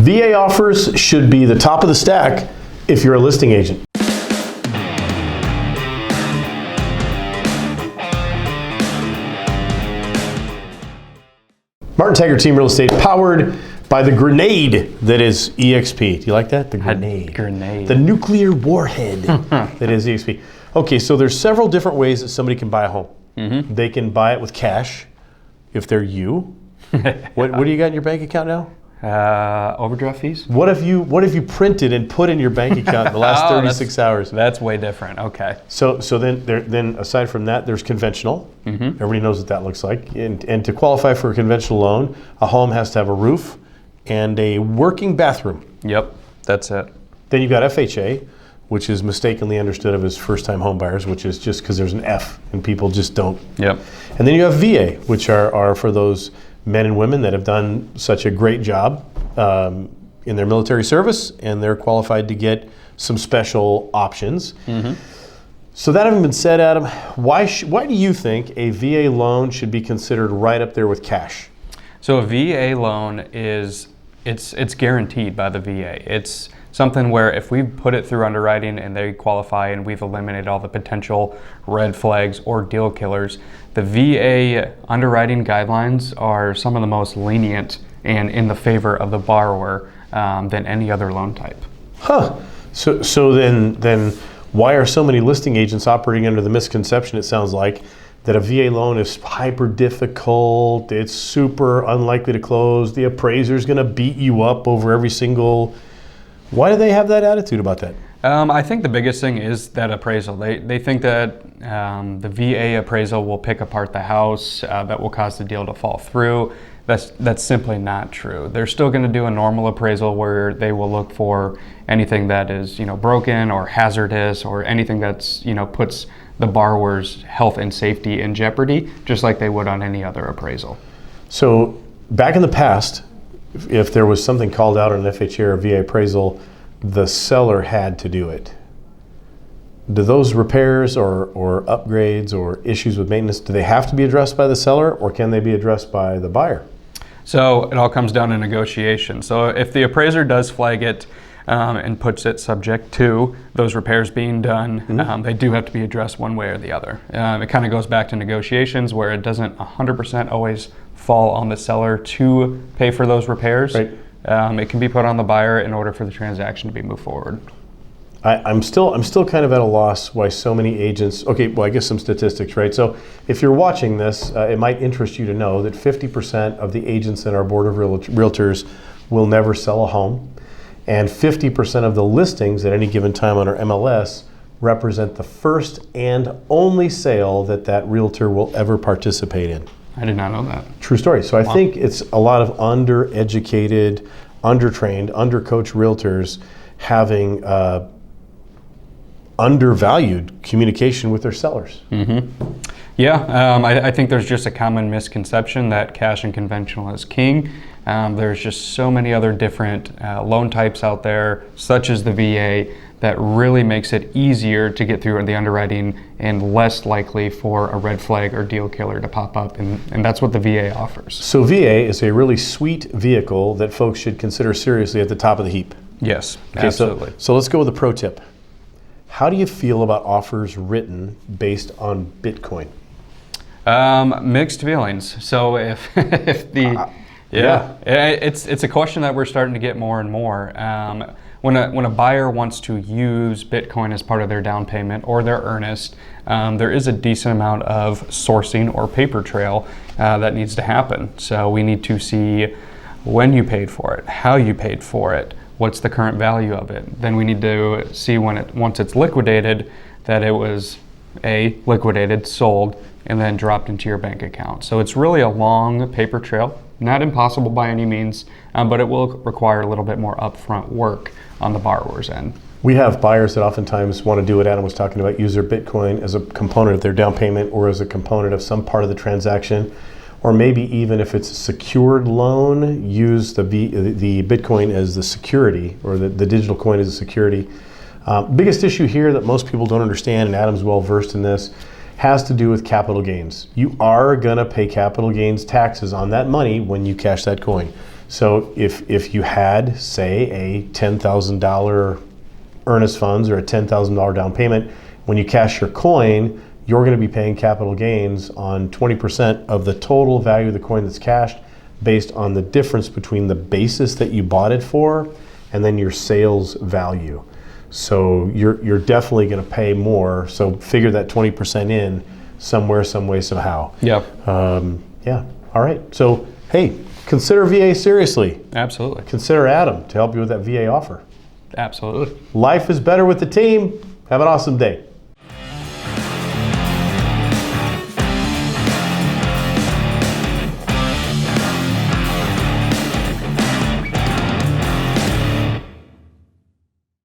VA offers should be the top of the stack if you're a listing agent. Martin Taggart Team Real Estate, powered by the grenade that is EXP. Do you like that? The grenade. Grenade. The nuclear warhead that is EXP. Okay, so there's several different ways that somebody can buy a home. Mm-hmm. They can buy it with cash if they're you. What do you got in your bank account now? Overdraft fees? What if you printed and put in your bank account in the last 36 hours? That's way different. Okay. So then aside from that, there's conventional. Mm-hmm. Everybody knows what that looks like. And to qualify for a conventional loan, a home has to have a roof and a working bathroom. Yep, that's it. Then you've got FHA, which is mistakenly understood of as first-time home buyers, which is just because there's an F and people just don't. Yep. And then you have VA, which are for those men and women that have done such a great job in their military service, and they're qualified to get some special options. Mm-hmm. So that having been said, Adam, why do you think a VA loan should be considered right up there with cash? So a VA loan it's guaranteed by the VA. It's something where if we put it through underwriting and they qualify and we've eliminated all the potential red flags or deal killers, the VA underwriting guidelines are some of the most lenient and in the favor of the borrower than any other loan type. Huh. So then why are so many listing agents operating under the misconception, it sounds like, that a VA loan is hyper difficult, it's super unlikely to close, the appraiser's gonna beat you up over every single... Why do they have that attitude about that? I think the biggest thing is that appraisal. They think that the VA appraisal will pick apart the house, that will cause the deal to fall through. That's simply not true. They're still going to do a normal appraisal where they will look for anything that is broken or hazardous or anything that's puts the borrower's health and safety in jeopardy, just like they would on any other appraisal. So back in the past, if there was something called out on an FHA or VA appraisal, the seller had to do it. Do those repairs or upgrades or issues with maintenance, do they have to be addressed by the seller, or can they be addressed by the buyer? So it all comes down to negotiation. So if the appraiser does flag it and puts it subject to those repairs being done, mm-hmm. They do have to be addressed one way or the other. It kind of goes back to negotiations where it doesn't 100% always fall on the seller to pay for those repairs. Right. It can be put on the buyer in order for the transaction to be moved forward. I'm still kind of at a loss why so many agents. Okay, well, I guess some statistics, right? So if you're watching this, it might interest you to know that 50% of the agents in our board of realtors will never sell a home, and 50% of the listings at any given time on our MLS represent the first and only sale that realtor will ever participate in. I did not know that. True story. So I think it's a lot of undereducated, undertrained, undercoached realtors having undervalued communication with their sellers. Mm-hmm. Yeah, I think there's just a common misconception that cash and conventional is king. There's just so many other different loan types out there, such as the VA, that really makes it easier to get through the underwriting and less likely for a red flag or deal killer to pop up, and that's what the VA offers. So VA is a really sweet vehicle that folks should consider seriously at the top of the heap. Yes, okay, absolutely. So let's go with a pro tip. How do you feel about offers written based on Bitcoin? Mixed feelings. So it's a question that we're starting to get more and more. When a buyer wants to use Bitcoin as part of their down payment or their earnest, there is a decent amount of sourcing or paper trail that needs to happen. So we need to see when you paid for it, how you paid for it, what's the current value of it. Then we need to see once it's liquidated, that it was liquidated, sold, and then dropped into your bank account. So it's really a long paper trail, not impossible by any means, but it will require a little bit more upfront work on the borrower's end. We have buyers that oftentimes want to do what Adam was talking about, use their Bitcoin as a component of their down payment or as a component of some part of the transaction, or maybe even if it's a secured loan, use the Bitcoin as the security, or the digital coin as a security. Biggest issue here that most people don't understand, and Adam's well versed in this, has to do with capital gains. You are gonna pay capital gains taxes on that money when you cash that coin. So if you had, say, a $10,000 earnest funds or a $10,000 down payment, when you cash your coin, you're going to be paying capital gains on 20% of the total value of the coin that's cashed, based on the difference between the basis that you bought it for and then your sales value. So you're definitely going to pay more. So figure that 20% in somewhere, some way, somehow. Yeah. Yeah. All right. So hey, consider VA seriously. Absolutely. Consider Adam to help you with that VA offer. Absolutely. Life is better with the team. Have an awesome day.